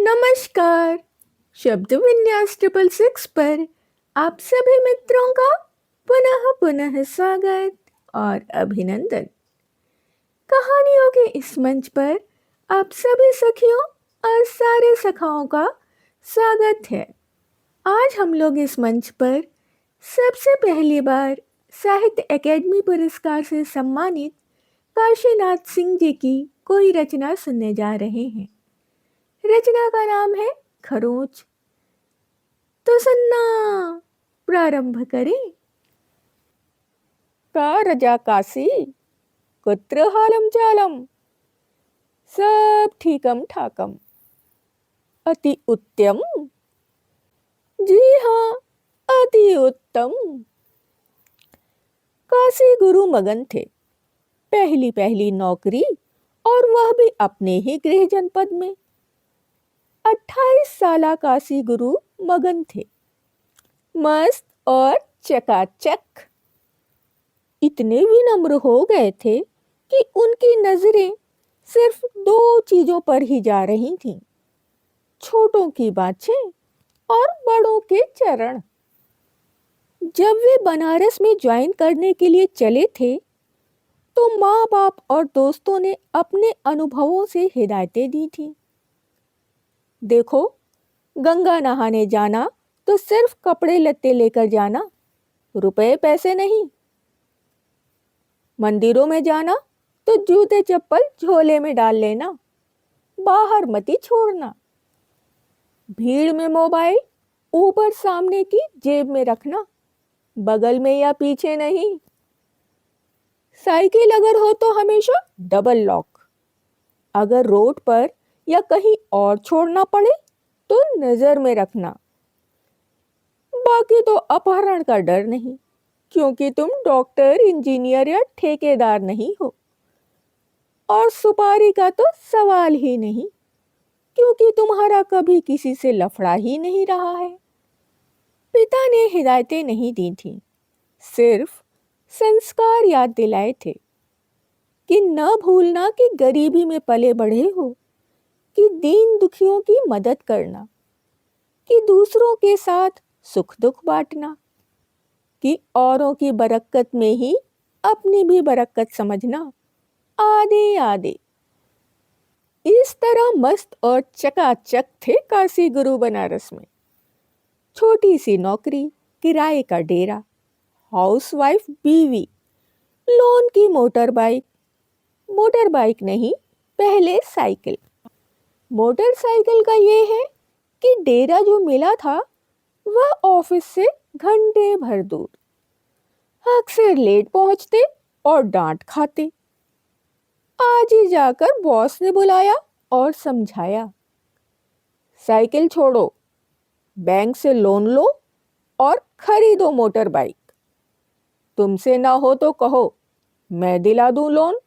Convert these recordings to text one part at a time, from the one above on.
नमस्कार। शब्द विन्यास 666 पर आप सभी मित्रों का पुनः पुनः स्वागत और अभिनंदन। कहानियों के इस मंच पर आप सभी सखियों और सारे सखाओं का स्वागत है। आज हम लोग इस मंच पर सबसे पहली बार साहित्य अकादमी पुरस्कार से सम्मानित काशीनाथ सिंह जी की कोई रचना सुनने जा रहे हैं। रचना का नाम है खरोंच। तो सुनना प्रारंभ करें। का रजा काशी कुत्र हालम चालम, सब ठीकम ठाकम, अति उत्तम। जी हाँ, अति उत्तम। काशी गुरु मगन थे, पहली पहली नौकरी और वह भी अपने ही गृह जनपद में। 28 साला काशी गुरु मगन थे, मस्त और चकाचक। इतने विनम्र हो गए थे कि उनकी नजरें सिर्फ 2 चीजों पर ही जा रही थीं, छोटों की बातें और बड़ों के चरण। जब वे बनारस में ज्वाइन करने के लिए चले थे तो माँ बाप और दोस्तों ने अपने अनुभवों से हिदायतें दी थीं। देखो, गंगा नहाने जाना तो सिर्फ कपड़े लत्ते लेकर जाना, रुपए पैसे नहीं। मंदिरों में जाना तो जूते चप्पल झोले में डाल लेना, बाहर मती छोड़ना। भीड़ में मोबाइल ऊपर सामने की जेब में रखना, बगल में या पीछे नहीं। साइकिल अगर हो तो हमेशा डबल लॉक। अगर रोड पर या कहीं और छोड़ना पड़े तो नजर में रखना। बाकी तो अपहरण का डर नहीं, क्योंकि तुम डॉक्टर, इंजीनियर या ठेकेदार नहीं हो। और सुपारी का तो सवाल ही नहीं, क्योंकि तुम्हारा कभी किसी से लफड़ा ही नहीं रहा है। पिता ने हिदायतें नहीं दी थीं, सिर्फ संस्कार याद दिलाए थे कि न भूलना कि गरीबी में पले बढ़े हो, कि दीन दुखियों की मदद करना, कि दूसरों के साथ सुख दुख बांटना, कि औरों की बरकत में ही अपनी भी बरकत समझना, आदे आदे। इस तरह मस्त और चकाचक थे काशी गुरु बनारस में। छोटी सी नौकरी, किराए का डेरा, हाउसवाइफ बीवी, लोन की मोटर बाइक नहीं, पहले साइकिल। मोटरसाइकिल का ये है कि डेरा जो मिला था वह ऑफिस से घंटे भर दूर। अक्सर लेट पहुंचते और डांट खाते। आज ही जाकर बॉस ने बुलाया और समझाया, साइकिल छोड़ो, बैंक से लोन लो और खरीदो मोटर बाइक। तुमसे ना हो तो कहो, मैं दिला दूं लोन।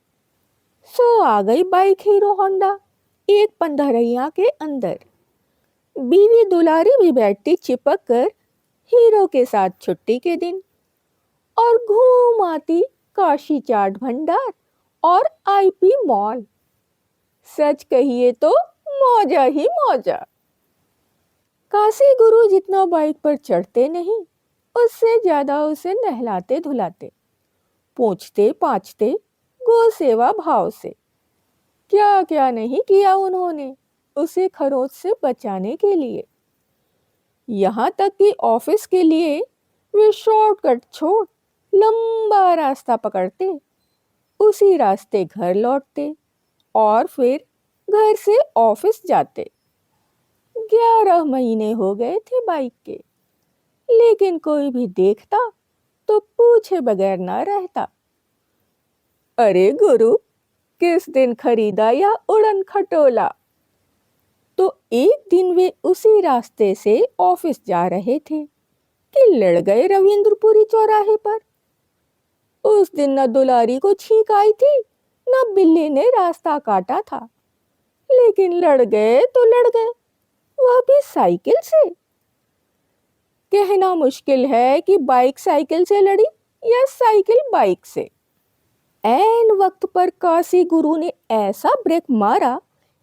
सो आ गई बाइक हीरो होंडा, एक 15 के अंदर। बीवी दुलारी भी बैठती चिपक कर हीरो के साथ छुट्टी के दिन, और घूम आती काशी चाट भंडार और आईपी मॉल। सच कहिए तो मौजा ही मौजा। काशी गुरु जितना बाइक पर चढ़ते नहीं, उससे ज्यादा उसे नहलाते धुलाते, पोंछते पांछते गो सेवा भाव से। क्या क्या नहीं किया उन्होंने उसे खरोंच से बचाने के लिए। यहाँ तक कि ऑफिस के लिए वे शॉर्टकट छोड़ लंबा रास्ता पकड़ते, उसी रास्ते घर लौटते और फिर घर से ऑफिस जाते। 11 महीने हो गए थे बाइक के, लेकिन कोई भी देखता तो पूछे बगैर ना रहता, अरे गुरु, किस दिन खरीदा या उड़न खटोला। तो एक दिन वे उसी रास्ते से ऑफिस जा रहे थे कि लड़ गए रविंद्रपुरी चौराहे पर। उस दिन न दुलारी को छींक आई थी, न बिल्ली ने रास्ता काटा था, लेकिन लड़ गए तो लड़ गए, वह भी साइकिल से। कहना मुश्किल है कि बाइक साइकिल से लड़ी या साइकिल बाइक से। ऐन वक्त पर काशी गुरु ने ऐसा ब्रेक मारा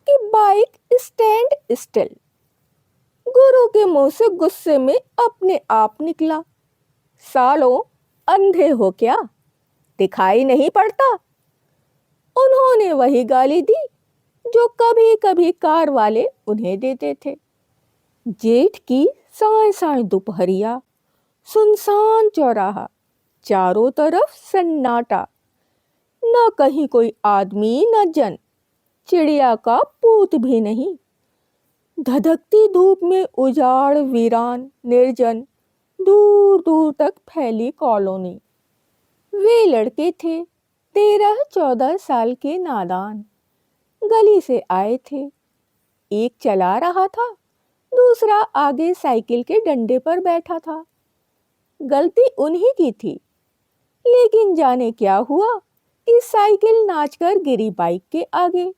कि बाइक स्टैंड स्टिल। गुरु के मुंह से गुस्से में अपने आप निकला, सालों, अंधे हो क्या, दिखाई नहीं पड़ता। उन्होंने वही गाली दी जो कभी कभी कार वाले उन्हें देते थे। जेठ की साय साय दोपहरिया, सुनसान चौराहा, चारों तरफ सन्नाटा, न कहीं कोई आदमी न जन, चिड़िया का पूत भी नहीं। धधकती धूप में उजाड़, वीरान, निर्जन, दूर दूर तक फैली कॉलोनी। वे लड़के थे 13-14 साल के, नादान, गली से आए थे। एक चला रहा था, दूसरा आगे साइकिल के डंडे पर बैठा था। गलती उन्हीं की थी, लेकिन जाने क्या हुआ कि साइकिल नाचकर गिरी बाइक के आगे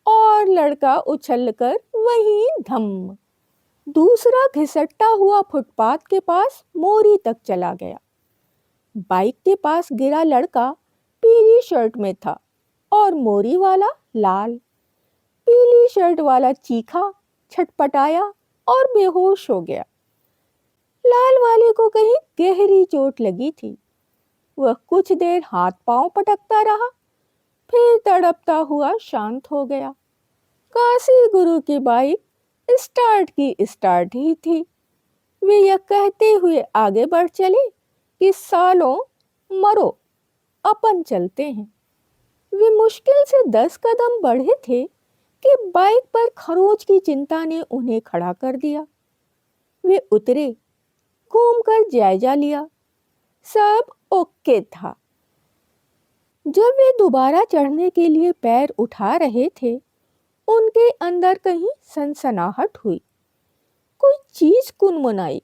और लड़का उछलकर वहीं धम्म। दूसरा घिसटता हुआ फुटपाथ के पास मोरी तक चला गया। बाइक के पास गिरा लड़का पीली शर्ट में था और मोरी वाला लाल। पीली शर्ट वाला चीखा, छटपटाया और बेहोश हो गया। लाल वाले को कहीं गहरी चोट लगी थी। वह कुछ देर हाथ पांव पटकता रहा, फिर तड़पता हुआ शांत हो गया। काशी गुरु की बाइक स्टार्ट की स्टार्ट ही थी। वे यह कहते हुए आगे बढ़ चले कि सालों, मरो, अपन चलते हैं। वे मुश्किल से 10 कदम बढ़े थे कि बाइक पर खरोच की चिंता ने उन्हें खड़ा कर दिया। वे उतरे, घूमकर जायजा लिया, सब ओके था। जब वे दोबारा चढ़ने के लिए पैर उठा रहे थे, उनके अंदर कहीं सनसनाहट हुई। कोई चीज कुनमुनाई,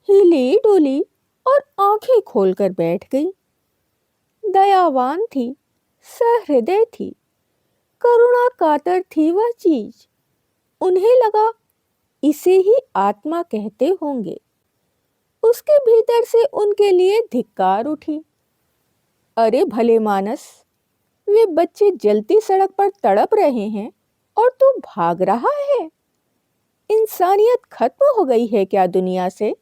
हिली डोली और आंखें खोलकर बैठ गई। दयावान थी, सहृदय थी, करुणा कातर थी वह चीज। उन्हें लगा इसे ही आत्मा कहते होंगे। उसके भीतर से उनके लिए धिक्कार उठी। अरे भले मानस, वे बच्चे जलती सड़क पर तड़प रहे हैं और तू भाग रहा है। इंसानियत खत्म हो गई है क्या दुनिया से?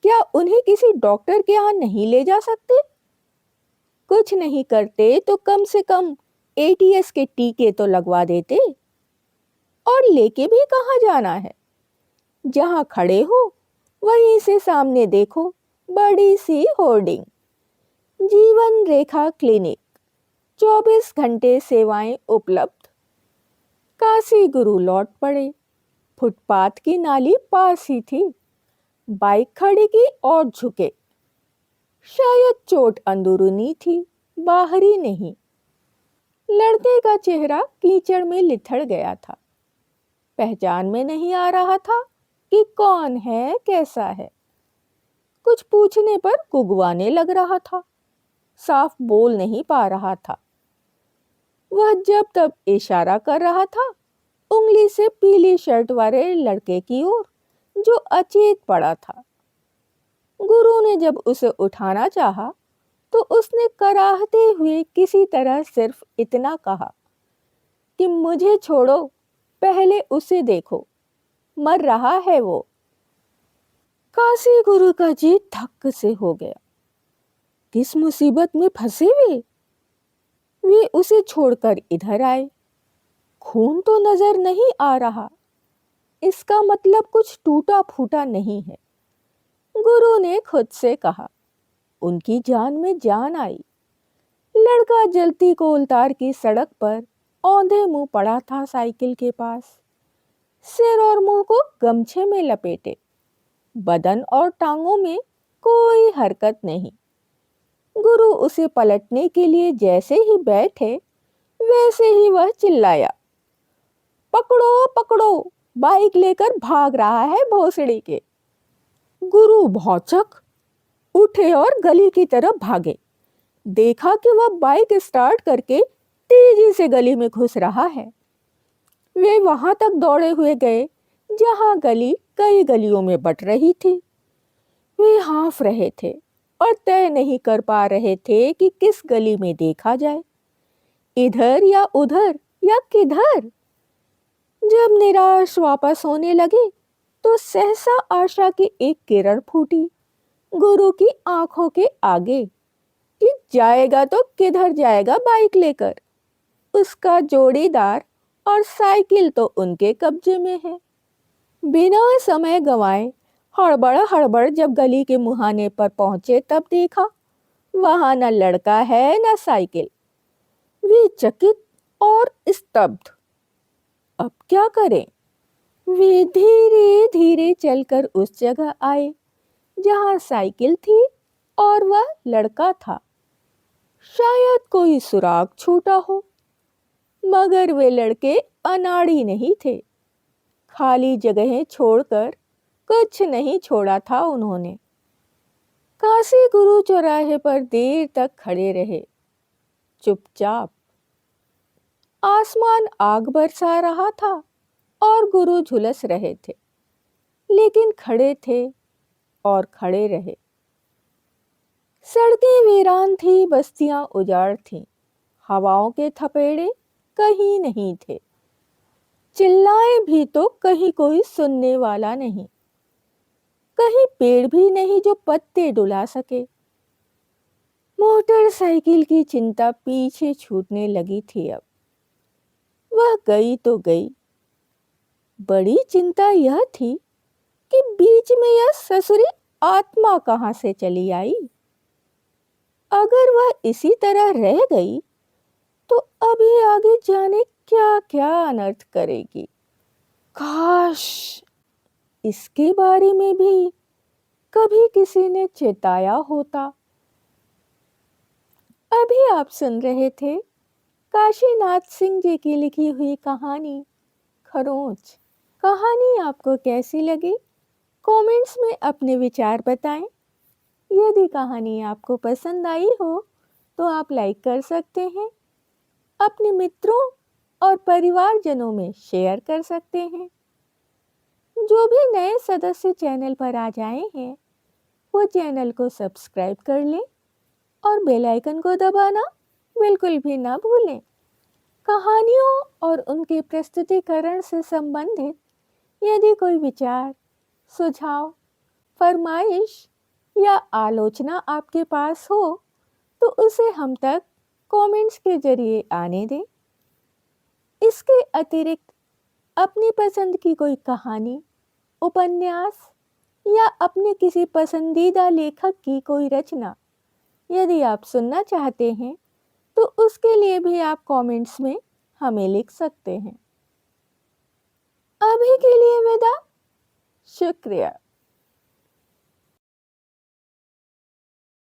क्या उन्हें किसी डॉक्टर के यहाँ नहीं ले जा सकते? कुछ नहीं करते तो कम से कम एटीएस के टीके तो लगवा देते। और लेके भी कहाँ जाना है? जहाँ खड़े हो वहीं से सामने देखो बड़ी सी होर्डिंग, जीवन रेखा क्लिनिक, 24 घंटे सेवाएं उपलब्ध। काशी गुरु लौट पड़े। फुटपाथ की नाली पास ही थी। बाइक खड़ी की और झुके। शायद चोट अंदरूनी थी, बाहरी नहीं। लड़के का चेहरा कीचड़ में लिथड़ गया था। पहचान में नहीं आ रहा था कि कौन है, कैसा है। कुछ पूछने पर गुगवाने लग रहा था, साफ बोल नहीं पा रहा था। वह जब तब इशारा कर रहा था, उंगली से पीली शर्ट वाले लड़के की ओर जो अचेत पड़ा था। गुरु ने जब उसे उठाना चाहा तो उसने कराहते हुए किसी तरह सिर्फ इतना कहा कि मुझे छोड़ो, पहले उसे देखो, मर रहा है वो। काशी गुरु का जी धक्क से हो गया। किस मुसीबत में फंसे वे उसे छोड़कर इधर आए। खून तो नजर नहीं आ रहा, इसका मतलब कुछ टूटा फूटा नहीं है। गुरु ने खुद से कहा। उनकी जान में जान आई। लड़का जलती कोलतार की सड़क पर औंधे मुंह पड़ा था साइकिल के पास, सिर और मुंह को गमछे में लपेटे। बदन और टांगों में कोई हरकत नहीं। गुरु उसे पलटने के लिए जैसे ही बैठे, वैसे ही वह चिल्लाया, पकड़ो पकड़ो, बाइक लेकर भाग रहा है भोसड़ी के। गुरु भौचक उठे और गली की तरफ भागे। देखा कि वह बाइक स्टार्ट करके तेजी से गली में घुस रहा है। वे वहां तक दौड़े हुए गए जहां गली कई गलियों में बट रही थी। वे हाँफ रहे थे और तय नहीं कर पा रहे थे कि किस गली में देखा जाए, इधर या उधर या किधर। जब निराश वापस होने लगे तो सहसा आशा की एक किरण फूटी गुरु की आंखों के आगे कि जाएगा तो किधर जाएगा बाइक लेकर। उसका जोड़ीदार और साइकिल तो उनके कब्जे में है। बिना समय गंवाए हड़बड़ हड़बड़ जब गली के मुहाने पर पहुंचे तब देखा वहां न लड़का है न साइकिल। वे चकित और स्तब्ध। अब क्या करें? वे धीरे धीरे चलकर उस जगह आए जहां साइकिल थी और वह लड़का था। शायद कोई सुराग छूटा हो, मगर वे लड़के अनाड़ी नहीं थे। खाली जगहें छोड़कर कुछ नहीं छोड़ा था उन्होंने। काशी गुरु चौराहे पर देर तक खड़े रहे, चुपचाप। आसमान आग बरसा रहा था और गुरु झुलस रहे थे, लेकिन खड़े थे और खड़े रहे। सड़कें वीरान थी, बस्तियां उजाड़ थीं, हवाओं के थपेड़े कहीं नहीं थे। चिल्लाए भी तो कहीं कोई सुनने वाला नहीं, कहीं पेड़ भी नहीं जो पत्ते डुला सके। मोटरसाइकिल की चिंता पीछे छूटने लगी थी। अब वह गई तो गई। बड़ी चिंता यह थी कि बीच में यह ससुरी आत्मा कहां से चली आई। अगर वह इसी तरह रह गई तो अभी आगे जाने क्या क्या अनर्थ करेगी। काश इसके बारे में भी कभी किसी ने चेताया होता। अभी आप सुन रहे थे काशीनाथ सिंह जी की लिखी हुई कहानी खरोंच। कहानी आपको कैसी लगी? कमेंट्स में अपने विचार बताएं। यदि कहानी आपको पसंद आई हो तो आप लाइक कर सकते हैं, अपने मित्रों और परिवारजनों में शेयर कर सकते हैं। जो भी नए सदस्य चैनल पर आ जाए हैं वो चैनल को सब्सक्राइब कर लें और बेल आइकन को दबाना बिल्कुल भी ना भूलें। कहानियों और उनके प्रस्तुतिकरण से संबंधित यदि कोई विचार, सुझाव, फरमाइश या आलोचना आपके पास हो तो उसे हम तक कमेंट्स के जरिए आने दें। इसके अतिरिक्त अपनी पसंद की कोई कहानी, उपन्यास या अपने किसी पसंदीदा लेखक की कोई रचना यदि आप सुनना चाहते हैं तो उसके लिए भी आप कमेंट्स में हमें लिख सकते हैं। अभी के लिए विदा। शुक्रिया।